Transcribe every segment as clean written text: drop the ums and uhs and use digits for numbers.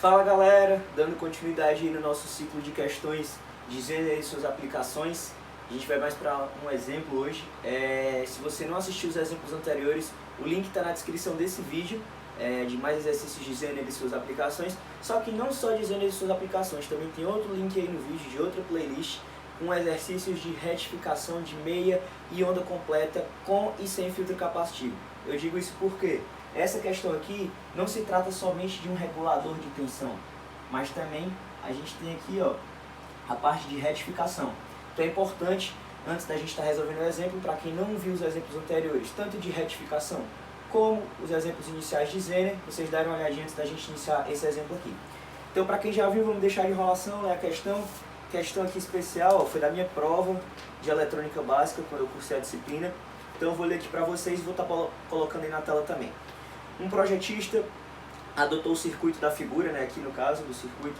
Fala galera, dando continuidade aí no nosso ciclo de questões de Zener e suas aplicações. A gente vai mais para um exemplo hoje. Se você não assistiu os exemplos anteriores, o link está na descrição desse vídeo, de mais exercícios de Zener e suas aplicações. Só que não só de Zener e suas aplicações, também tem outro link aí no vídeo de outra playlist com exercícios de retificação de meia e onda completa com e sem filtro capacitivo. Eu digo isso porque essa questão aqui não se trata somente de um regulador de tensão, mas também a gente tem aqui a parte de retificação. Então é importante, antes da gente estar resolvendo o exemplo, para quem não viu os exemplos anteriores, tanto de retificação como os exemplos iniciais de Zener, vocês darem uma olhadinha antes da gente iniciar esse exemplo aqui. Então para quem já viu, vamos deixar de enrolação, né, a questão aqui especial foi da minha prova de eletrônica básica, quando eu cursei a disciplina. Então eu vou ler aqui para vocês e vou estar colocando aí na tela também. Um projetista adotou o circuito da figura, né, aqui no caso do circuito,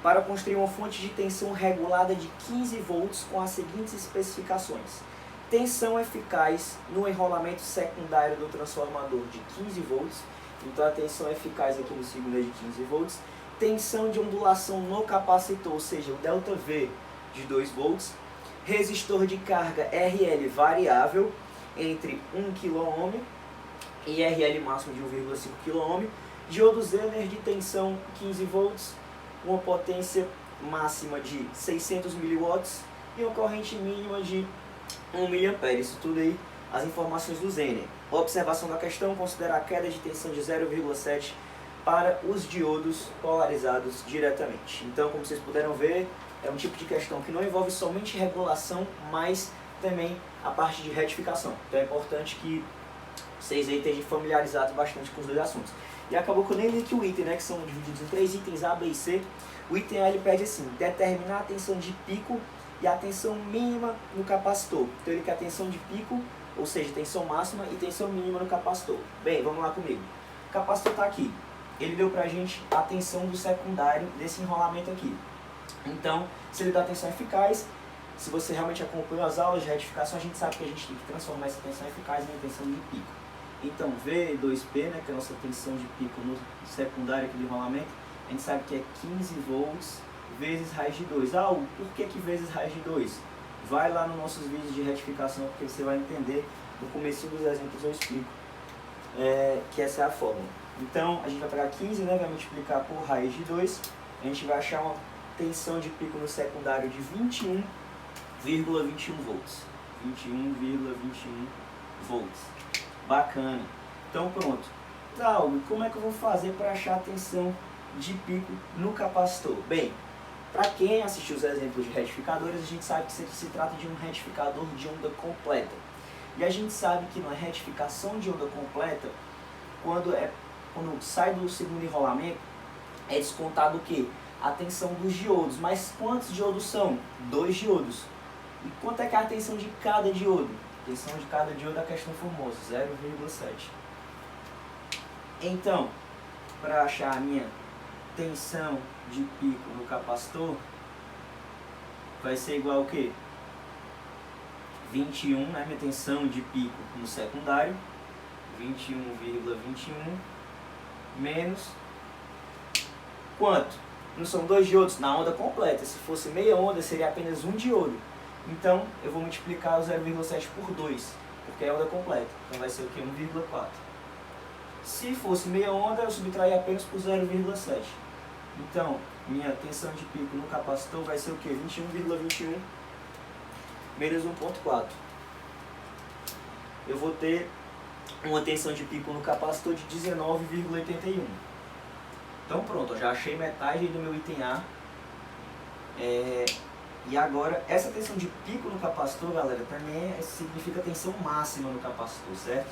para construir uma fonte de tensão regulada de 15 volts com as seguintes especificações. Tensão eficaz no enrolamento secundário do transformador de 15 volts. Então a tensão eficaz aqui no segundo é de 15 volts. Tensão de ondulação no capacitor, ou seja, o ΔV de 2 volts. Resistor de carga RL variável entre 1 kΩ e RL máximo de 1,5 kΩ, diodo Zener de tensão 15 volts, uma potência máxima de 600 mW e uma corrente mínima de 1 mA. Isso tudo aí, as informações do Zener. Observação da questão, considera a queda de tensão de 0,7 para os diodos polarizados diretamente. Então, como vocês puderam ver, é um tipo de questão que não envolve somente regulação, mas também a parte de retificação. Então é importante que vocês aí estejam familiarizados bastante com os dois assuntos. E acabou que eu nem li aqui o item, né, que são divididos em 3 itens, A, B e C. O item A ele pede assim, determinar a tensão de pico e a tensão mínima no capacitor. Então ele quer a tensão de pico, ou seja, tensão máxima e tensão mínima no capacitor. Bem, vamos lá comigo. O capacitor está aqui. Ele deu pra gente a tensão do secundário desse enrolamento aqui. Então, se ele dá tensão eficaz, se você realmente acompanhou as aulas de retificação, a gente sabe que a gente tem que transformar essa tensão eficaz em tensão de pico. Então, V2P, né, que é a nossa tensão de pico no secundário aqui do enrolamento, a gente sabe que é 15 volts vezes raiz de 2. Por que vezes raiz de 2? Vai lá nos nossos vídeos de retificação, porque você vai entender, no começo dos exemplos eu explico que essa é a fórmula. Então, a gente vai pegar 15, né, vai multiplicar por raiz de 2, a gente vai achar uma tensão de pico no secundário de 21,21 volts. 21,21 volts. Bacana. Então pronto. Como é que eu vou fazer para achar a tensão de pico no capacitor? Bem, para quem assistiu os exemplos de retificadores, a gente sabe que isso aqui se trata de um retificador de onda completa. E a gente sabe que na retificação de onda completa, quando sai do segundo enrolamento, é descontado o quê? A tensão dos diodos. Mas quantos diodos são? 2 diodos. E quanto é que é a tensão de cada diodo? A tensão de cada diodo é a questão famosa, 0,7. Então, para achar a minha tensão de pico no capacitor, vai ser igual ao quê? 21, né? Minha tensão de pico no secundário, 21,21 menos quanto? Não são 2 diodos? Na onda completa. Se fosse meia onda, seria apenas um diodo. Então, eu vou multiplicar o 0,7 por 2, porque é onda completa. Então vai ser o que? 1,4. Se fosse meia onda, eu subtrair apenas por 0,7. Então, minha tensão de pico no capacitor vai ser o que? 21,21 menos 1,4. Eu vou ter uma tensão de pico no capacitor de 19,81. Então pronto, eu já achei metade do meu item A. E agora, essa tensão de pico no capacitor, galera, também significa tensão máxima no capacitor, certo?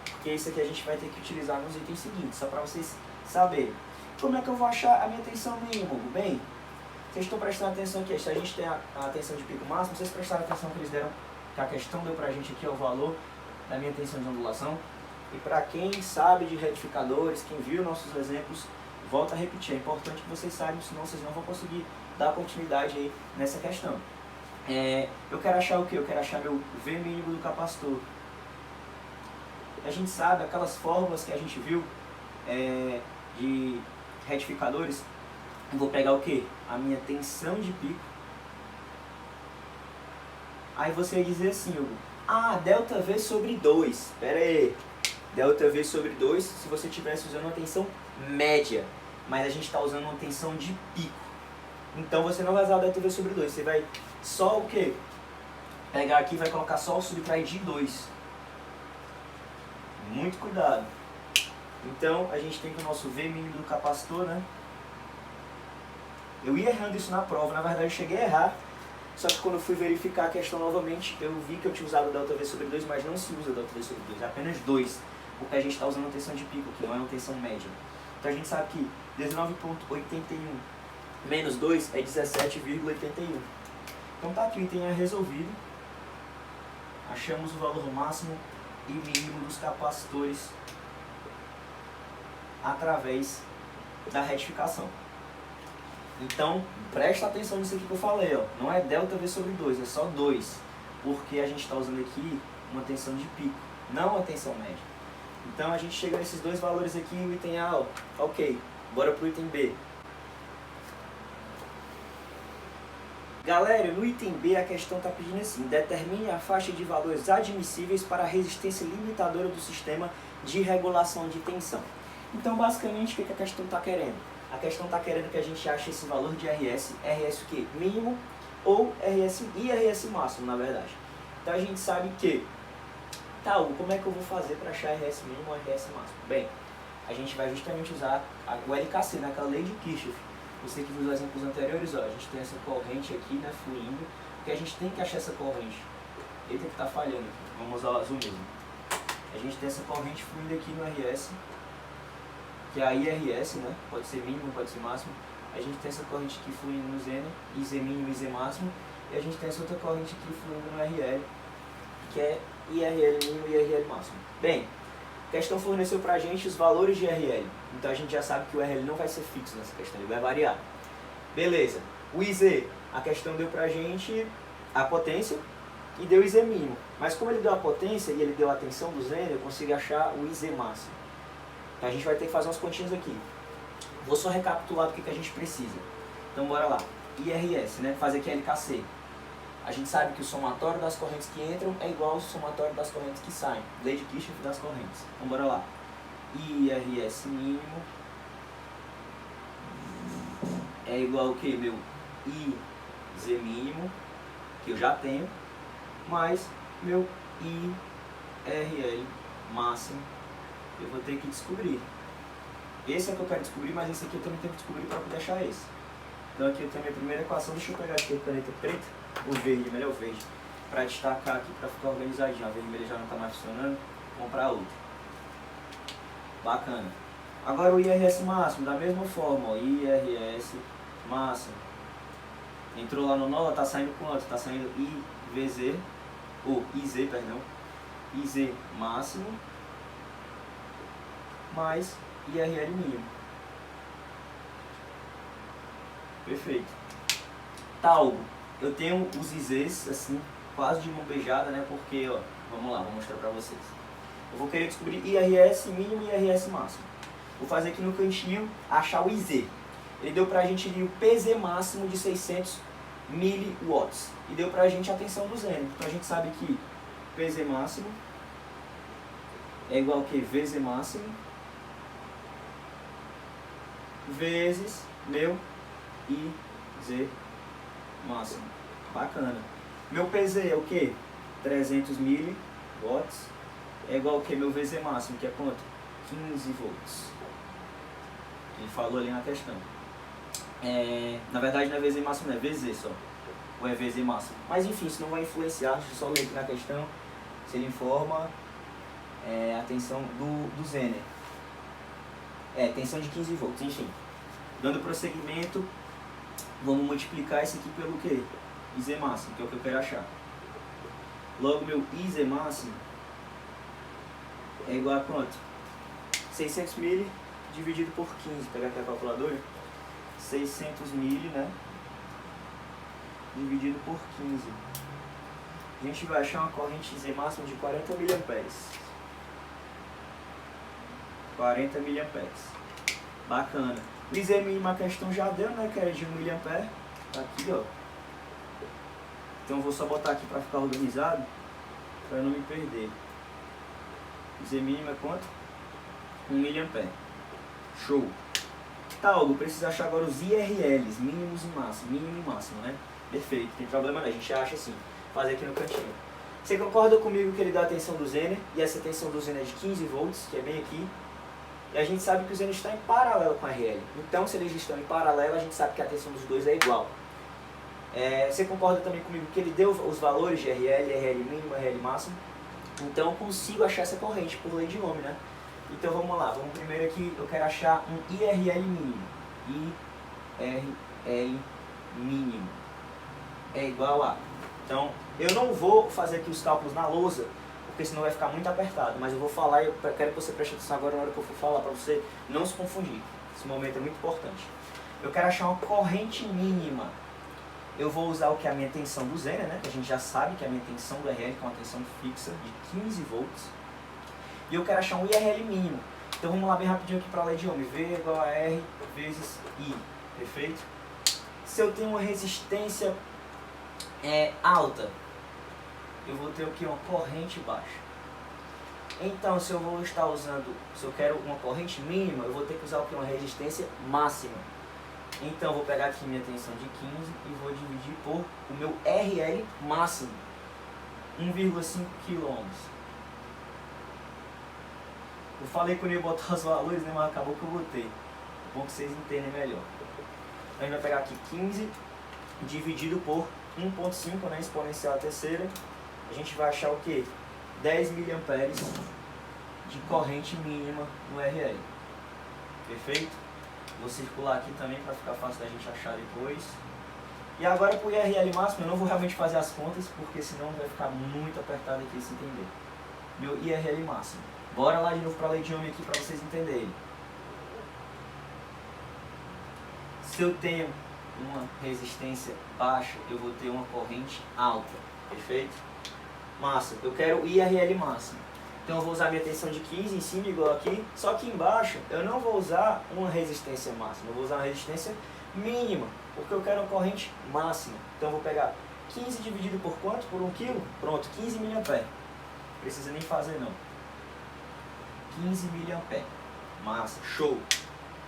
Porque isso aqui a gente vai ter que utilizar nos itens seguintes, só para vocês saberem. Como é que eu vou achar a minha tensão mínima? Bem, vocês estão prestando atenção aqui, se a gente tem a tensão de pico máximo, vocês prestaram atenção que eles deram, que a questão deu pra gente aqui o valor da minha tensão de ondulação. E para quem sabe de retificadores, quem viu nossos exemplos, volta a repetir, é importante que vocês saibam, senão vocês não vão conseguir dar continuidade aí nessa questão. Eu quero achar o que? Eu quero achar meu V mínimo do capacitor. A gente sabe, aquelas fórmulas que a gente viu de retificadores, eu vou pegar o quê? A minha tensão de pico. Aí você vai dizer assim, Hugo, ΔV sobre 2. Pera aí. ΔV sobre 2 se você estivesse usando uma tensão média. Mas a gente está usando uma tensão de pico. Então você não vai usar o ΔV sobre 2. Você vai só o quê? Pegar aqui e vai colocar só o subtrair de 2. Muito cuidado. Então a gente tem que o nosso V mínimo do capacitor, né? Eu ia errando isso na prova, na verdade eu cheguei a errar. Só que quando eu fui verificar a questão novamente, eu vi que eu tinha usado ΔV sobre 2, mas não se usa ΔV sobre 2, é apenas 2. Porque a gente está usando uma tensão de pico, que não é uma tensão média. Então a gente sabe que 19,81 menos 2 é 17,81. Então tá aqui, o item é resolvido. Achamos o valor máximo e mínimo dos capacitores através da retificação. Então, presta atenção nisso aqui que eu falei, ó. Não é ΔV sobre 2, é só 2. Porque a gente está usando aqui uma tensão de pico, não uma tensão média. Então a gente chega nesses dois valores aqui, o item A, ó, ok. Bora pro item B. Galera, no item B a questão está pedindo assim: determine a faixa de valores admissíveis para a resistência limitadora do sistema de regulação de tensão. Então, basicamente, o que a questão está querendo? A questão está querendo que a gente ache esse valor de RS o quê? Mínimo ou RS e RS máximo, na verdade. Então a gente sabe que, tá, como é que eu vou fazer para achar RS mínimo ou RS máximo? Bem, a gente vai justamente usar o LKC, naquela lei de Kirchhoff. Você que viu os exemplos anteriores, ó, a gente tem essa corrente aqui, né, fluindo, porque a gente tem que achar essa corrente. Eita, que tá falhando aqui, vamos usar o azul mesmo. A gente tem essa corrente fluindo aqui no RS, que é a IRS, né, pode ser mínimo, pode ser máximo. A gente tem essa corrente aqui fluindo no ZN, IZ mínimo e IZ máximo. E a gente tem essa outra corrente aqui fluindo no RL, que é IRL mínimo e IRL máximo. Bem, a questão forneceu pra gente os valores de RL. Então a gente já sabe que o RL não vai ser fixo nessa questão, ele vai variar. Beleza. O IZ, a questão deu pra gente a potência e deu o IZ mínimo. Mas como ele deu a potência e ele deu a tensão do ZN, eu consigo achar o IZ máximo. Então a gente vai ter que fazer umas continhas aqui. Vou só recapitular do que a gente precisa. Então bora lá. IRS, né? Fazer aqui LKC. A gente sabe que o somatório das correntes que entram é igual ao somatório das correntes que saem. Lei de Kirchhoff das correntes. Então bora lá. IRS mínimo é igual ao que? Meu IZ mínimo, que eu já tenho, mais meu IRL máximo, que eu vou ter que descobrir. Esse é o que eu quero descobrir, mas esse aqui eu também tenho que descobrir para poder achar esse. Então aqui eu tenho a minha primeira equação. Deixa eu pegar aqui a caneta preta, o verde, melhor o verde, para destacar aqui, para ficar organizadinho. A vermelha já não está mais funcionando, vou comprar outra. Bacana. Agora o IRS máximo, da mesma forma, ó, IRS máximo. Entrou lá no nó, tá saindo quanto? Tá saindo IVZ, ou IZ, perdão. IZ máximo mais IRL mínimo. Perfeito. Talgo, eu tenho os IZs assim, quase de mão beijada, né? Porque, ó, vamos lá, vou mostrar pra vocês. Eu vou querer descobrir IRS mínimo e IRS máximo. Vou fazer aqui no cantinho, achar o IZ. Ele deu pra gente ali o PZ máximo de 600 miliwatts. E deu pra gente a tensão do ZN. Então a gente sabe que PZ máximo é igual a que VZ máximo vezes meu IZ máximo. Bacana. Meu PZ é o que? 300 miliwatts. É igual ao que? Meu VZ máximo, que é quanto? 15 volts. Ele falou ali na questão. Na verdade não é VZ máximo, não é VZ só. Ou é VZ máximo. Mas enfim, isso não vai influenciar. Deixa eu só ler aqui na questão. Se ele informa a tensão do Zener. Tensão de 15 volts, enfim. Dando prosseguimento, vamos multiplicar isso aqui pelo quê? IZ máximo, que é o que eu quero achar. Logo, meu IZ máximo é igual a quanto? 600 mil dividido por 15. Vou pegar aqui a calculadora. 600 mil, né? Dividido por 15. A gente vai achar uma corrente IZ máxima de 40 miliamperes. 40 miliamperes. Bacana. O IZ mínimo a questão já deu, né, que era de 1 mA. Tá aqui, ó. Então eu vou só botar aqui para ficar organizado, para não me perder. IZ mínimo é quanto? 1 mA. Show. Tá, Hugo, precisa achar agora os IRLs, mínimos e máximos, mínimo e máximo, né? Perfeito, tem problema não, a gente acha assim, fazer aqui no cantinho. Você concorda comigo que ele dá a tensão do Zener, e essa tensão do Zener é de 15 volts, que é bem aqui, e a gente sabe que o Zener está em paralelo com a RL. Então, se eles estão em paralelo, a gente sabe que a tensão dos dois é igual. Você concorda também comigo que ele deu os valores de RL, RL mínimo, RL máximo? Então, eu consigo achar essa corrente por lei de Ohm, né? Então, vamos lá. Vamos primeiro aqui, eu quero achar um IRL mínimo. IRL mínimo é igual a... Então, eu não vou fazer aqui os cálculos na lousa, porque senão vai ficar muito apertado. Mas eu vou falar e eu quero que você preste atenção agora na hora que eu for falar, para você não se confundir. Esse momento é muito importante. Eu quero achar uma corrente mínima. Eu vou usar o que é a minha tensão do Zener, né? Que a gente já sabe que é a minha tensão do RL, que é uma tensão fixa de 15 volts. E eu quero achar um IRL mínimo. Então vamos lá bem rapidinho aqui para a lei de Ohm. V igual a R vezes I. Perfeito? Se eu tenho uma resistência alta, eu vou ter o que? Uma corrente baixa. Então, se eu vou estar usando, se eu quero uma corrente mínima, eu vou ter que usar o que? Uma resistência máxima. Então, eu vou pegar aqui minha tensão de 15 e vou dividir por o meu RL máximo, 1,5 kΩ. Eu falei que eu não ia botar os valores, né, mas acabou que eu botei. É bom que vocês entendem melhor. Então, a gente vai pegar aqui 15 dividido por 1,5, né, exponencial à terceira. A gente vai achar o que? 10 mA de corrente mínima no RL. Perfeito? Vou circular aqui também para ficar fácil da gente achar depois. E agora para o IRL máximo, eu não vou realmente fazer as contas, porque senão vai ficar muito apertado aqui se entender. Meu IRL máximo. Bora lá de novo para a lei de Ohm aqui para vocês entenderem. Se eu tenho uma resistência baixa, eu vou ter uma corrente alta. Perfeito? Massa. Eu quero IRL máximo. Então eu vou usar minha tensão de 15 em cima, igual aqui. Só que embaixo eu não vou usar uma resistência máxima. Eu vou usar uma resistência mínima, porque eu quero uma corrente máxima. Então eu vou pegar 15 dividido por quanto? Por 1 kg? Pronto, 15 mA. Não precisa nem fazer não. 15 mA. Massa, show.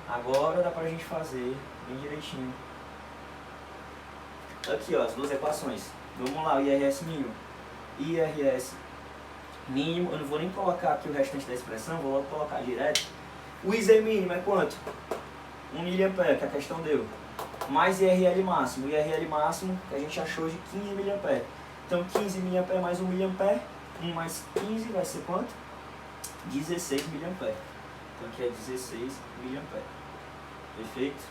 Agora dá pra gente fazer bem direitinho. Aqui, ó, as duas equações. Vamos lá, o IRS mínimo. IRS mínimo, eu não vou nem colocar aqui o restante da expressão, vou logo colocar direto. O IZ mínimo é quanto? 1 mA, que a questão deu. Mais IRL máximo. O IRL máximo que a gente achou de 15 mA. Então 15 mA mais 1 mA. 1 mais 15 vai ser quanto? 16 mA. Então aqui é 16 mA. Perfeito?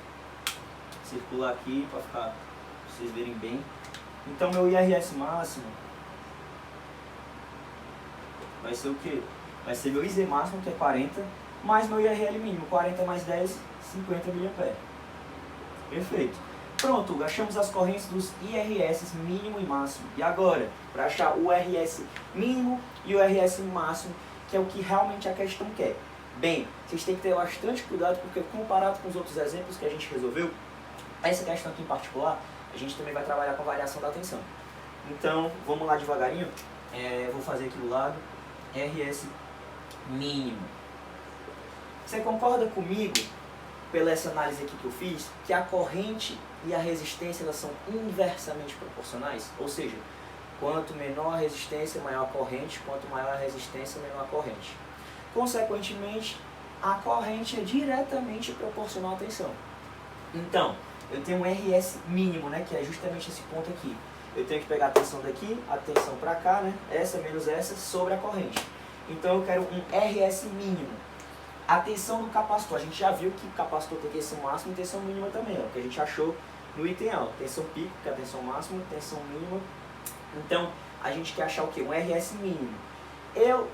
Circular aqui para ficar, pra vocês verem bem. Então meu IRS máximo vai ser o que? Vai ser meu IZ máximo, que é 40, mais meu IRL mínimo, 40 mais 10, 50 mA. Perfeito. Pronto, achamos as correntes dos IRS mínimo e máximo. E agora, para achar o IRS mínimo e o IRS máximo, que é o que realmente a questão quer. Bem, vocês têm que ter bastante cuidado, porque comparado com os outros exemplos que a gente resolveu, essa questão aqui em particular, a gente também vai trabalhar com a variação da tensão. Então, vamos lá devagarinho. Vou fazer aqui do lado. RS mínimo. Você concorda comigo, pela essa análise aqui que eu fiz, que a corrente e a resistência elas são inversamente proporcionais? Ou seja, quanto menor a resistência, maior a corrente, quanto maior a resistência, menor a corrente. Consequentemente, a corrente é diretamente proporcional à tensão. Então, eu tenho um RS mínimo, né, que é justamente esse ponto aqui. Eu tenho que pegar a tensão daqui, a tensão para cá, né? Essa menos essa, sobre a corrente. Então eu quero um RS mínimo. A tensão do capacitor, a gente já viu que o capacitor tem tensão máxima e tensão mínima também, ó, que a gente achou no item A. Tensão pico, que é a tensão máxima, tensão mínima. Então a gente quer achar o que? Um RS mínimo. Eu,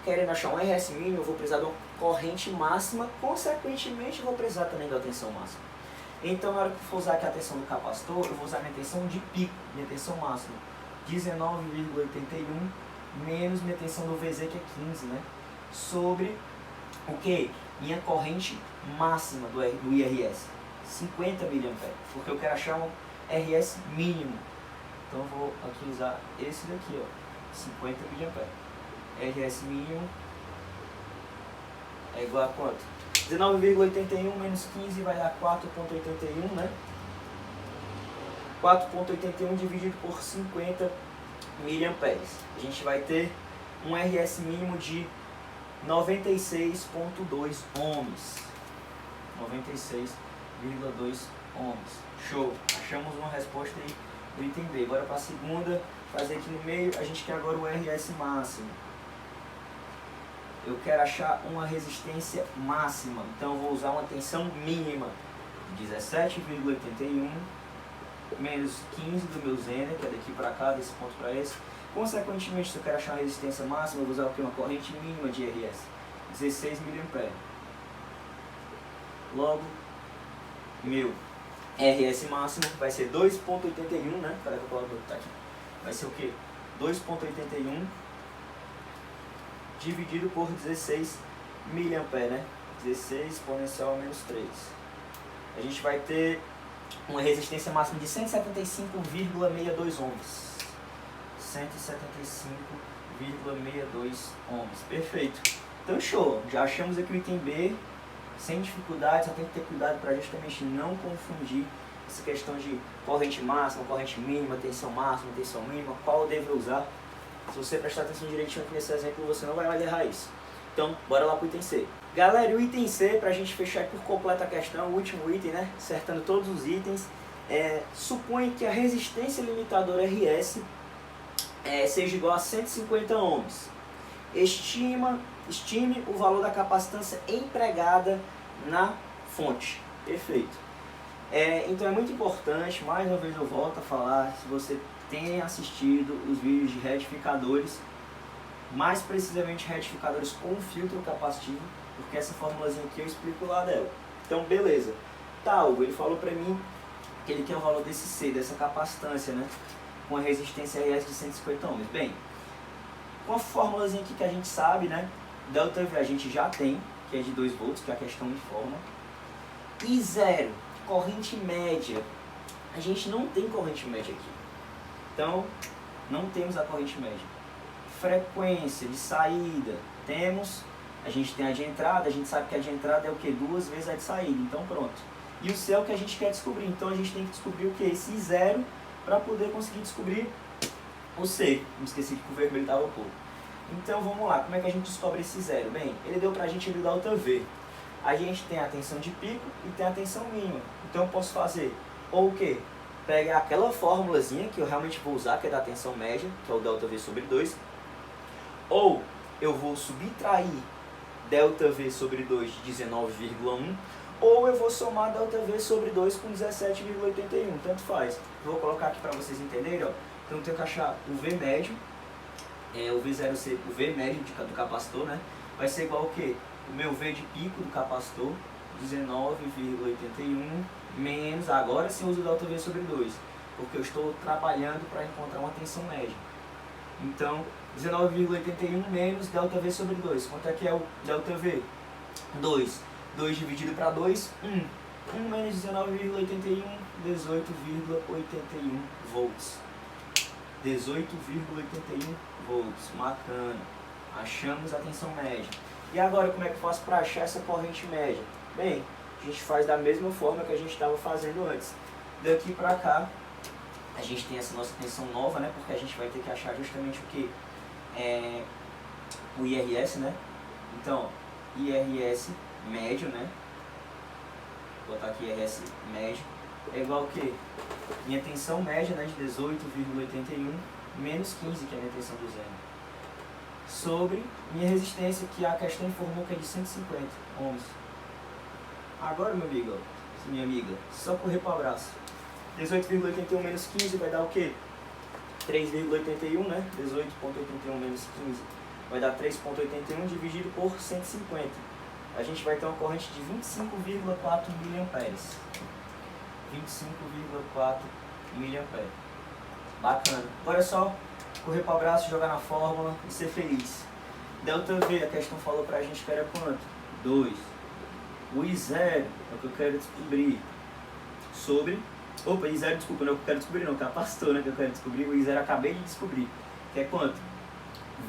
querendo achar um RS mínimo, eu vou precisar de uma corrente máxima, consequentemente eu vou precisar também da tensão máxima. Então, na hora que eu for usar aqui a tensão do capacitor, eu vou usar minha tensão de pico, minha tensão máxima, 19,81, menos minha tensão do VZ, que é 15, né? Sobre o que? minha corrente máxima do IRS, 50 mA, porque eu quero achar um RS mínimo. Então eu vou aqui usar esse daqui, ó, 50 mA. RS mínimo é igual a quanto? 19,81 menos 15 vai dar 4,81, né? 4,81 dividido por 50 mA. A gente vai ter um RS mínimo de 96,2 ohms. 96,2 ohms. Show! Achamos uma resposta aí do item B. Agora para a segunda, fazer aqui no meio, a gente quer agora o RS máximo. Eu quero achar uma resistência máxima, então eu vou usar uma tensão mínima de 17,81 menos 15 do meu Zener, que é daqui para cá, desse ponto para esse. Consequentemente, se eu quero achar uma resistência máxima, eu vou usar o que? Uma corrente mínima de RS, 16 mA. Logo, meu RS máximo vai ser 2,81, né? Peraí que eu coloco tá aqui. Vai ser o que? 2,81 dividido por 16 mA, né? 16 exponencial a menos 3. A gente vai ter uma resistência máxima de 175,62 ohms. 175,62 ohms. Perfeito. Então show. Já achamos aqui o item B sem dificuldade. Só tem que ter cuidado para justamente não confundir essa questão de corrente máxima, corrente mínima, tensão máxima, tensão mínima, qual eu devo usar. Se você prestar atenção direitinho aqui nesse exemplo, você não vai errar isso. Então, bora lá pro item C. Galera, o item C, pra gente fechar por completo a questão, o último item, né? Acertando todos os itens, supõe que a resistência limitadora RS seja igual a 150 ohms. Estime o valor da capacitância empregada na fonte. Perfeito. Então é muito importante, mais uma vez eu volto a falar, se você tem assistido os vídeos de retificadores, mais precisamente retificadores com filtro capacitivo, porque essa formulazinha aqui eu explico lá dela. Então beleza, tá, Hugo, ele falou pra mim que ele quer o valor desse C, dessa capacitância, né, com a resistência RS de 150 ohms. Bem, com a formulazinha aqui que a gente sabe, né, delta V a gente já tem, que é de 2 volts, que a questão informa. E zero, corrente média, a gente não tem corrente média aqui. Então, não temos a corrente média. Frequência de saída, temos. A gente tem a de entrada, a gente sabe que a de entrada é o que? 2 vezes a de saída, então pronto. E o C é o que a gente quer descobrir, então a gente tem que descobrir o que? Esse zero, para poder conseguir descobrir o C. Não esqueci que o vermelho estava pouco. Então vamos lá, como é que a gente descobre esse zero? Bem, ele deu para a gente ele delta V. A gente tem a tensão de pico e tem a tensão mínima. Então eu posso fazer ou o que? Pegar aquela formulazinha que eu realmente vou usar, que é da tensão média, que é o delta V sobre 2. Ou eu vou subtrair delta V sobre 2 de 19,1. Ou eu vou somar delta V sobre 2 com 17,81. Tanto faz. Eu vou colocar aqui para vocês entenderem. Ó. Então eu tenho que achar o V médio. O V0C, o V médio do capacitor, né? Vai ser igual ao que? O meu V de pico do capacitor, 19,81, menos, agora sim eu uso delta V sobre 2, porque eu estou trabalhando para encontrar uma tensão média. Então, 19,81 menos delta V sobre 2. Quanto é que é o delta V? 2. 2 dividido para 2, 1. 1 menos 19,81, 18,81 volts. 18,81 volts, bacana. Achamos a tensão média. E agora como é que eu faço para achar essa corrente média? Bem, a gente faz da mesma forma que a gente estava fazendo antes. Daqui para cá, a gente tem essa nossa tensão nova, né? Porque a gente vai ter que achar justamente o que? O IRS, né? Então, IRS médio, né? Vou botar aqui IRS médio. É igual ao que? Minha tensão média, né, de 18,81 menos 15, que é a minha tensão do Zener, sobre minha resistência, que a questão informou que é de 150 ohms. Agora, meu amigo, minha amiga, só correr para o abraço. 18,81 menos 15 vai dar o quê? 3,81, né? 18,81 menos 15 vai dar 3,81 dividido por 150. A gente vai ter uma corrente de 25,4 mA. 25,4 mA. Bacana. Agora é só correr para o abraço, jogar na fórmula e ser feliz. Delta V, a questão falou pra gente que era quanto? 2. O I0 é o que eu quero descobrir sobre... Opa, I0, desculpa, não é o que eu quero descobrir não, capacitor, né, que eu quero descobrir. O I0 eu acabei de descobrir, que é quanto?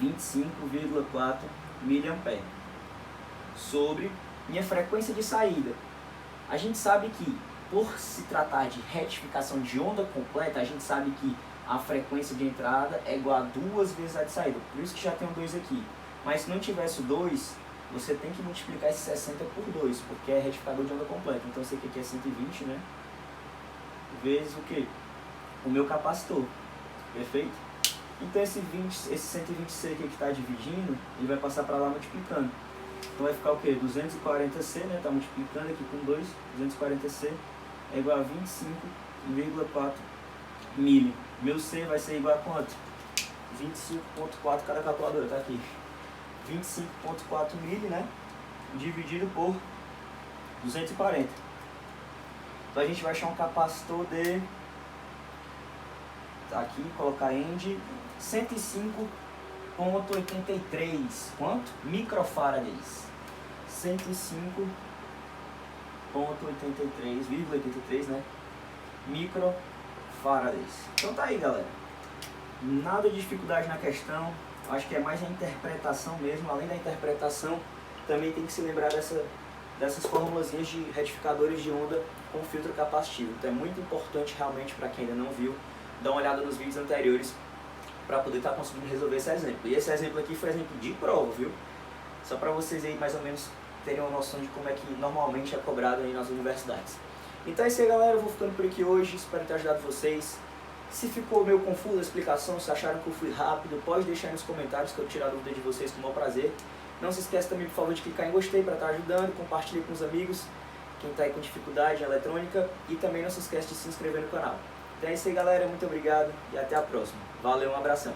25,4 mA sobre minha frequência de saída. A gente sabe que, por se tratar de retificação de onda completa, a gente sabe que a frequência de entrada é igual a 2 vezes a de saída. Por isso que já tem um 2 aqui. Mas se não tivesse o 2, você tem que multiplicar esse 60 por 2, porque é retificador de onda completa. Então esse aqui é 120, né? Vezes o quê? O meu capacitor. Perfeito? Então esse 120C aqui que está dividindo, ele vai passar para lá multiplicando. Então vai ficar o quê? 240C, né? Está multiplicando aqui com 2, 240C é igual a 25,4 mili. Meu C vai ser igual a quanto? 25,4, cada calculadora está aqui. 25,4 mili, né? Dividido por 240. Então a gente vai achar um capacitor de... Tá aqui, colocar end 105,83. Quanto? Microfarads. 105,83, né? Microfarads. Então tá aí, galera. Nada de dificuldade na questão. Acho que é mais a interpretação mesmo. Além da interpretação, também tem que se lembrar dessas formulazinhas de retificadores de onda com filtro capacitivo. Então é muito importante realmente para quem ainda não viu, dar uma olhada nos vídeos anteriores para poder estar conseguindo resolver esse exemplo. E esse exemplo aqui foi exemplo de prova, viu? Só para vocês aí mais ou menos terem uma noção de como é que normalmente é cobrado aí nas universidades. Então é isso aí, galera. Eu vou ficando por aqui hoje. Espero ter ajudado vocês. Se ficou meio confuso a explicação, se acharam que eu fui rápido, pode deixar aí nos comentários que eu tirar a dúvida de vocês com o maior prazer. Não se esqueça também, por favor, de clicar em gostei para estar ajudando, compartilhe com os amigos, quem está aí com dificuldade em eletrônica, e também não se esqueça de se inscrever no canal. Então é isso aí, galera, muito obrigado e até a próxima. Valeu, um abração.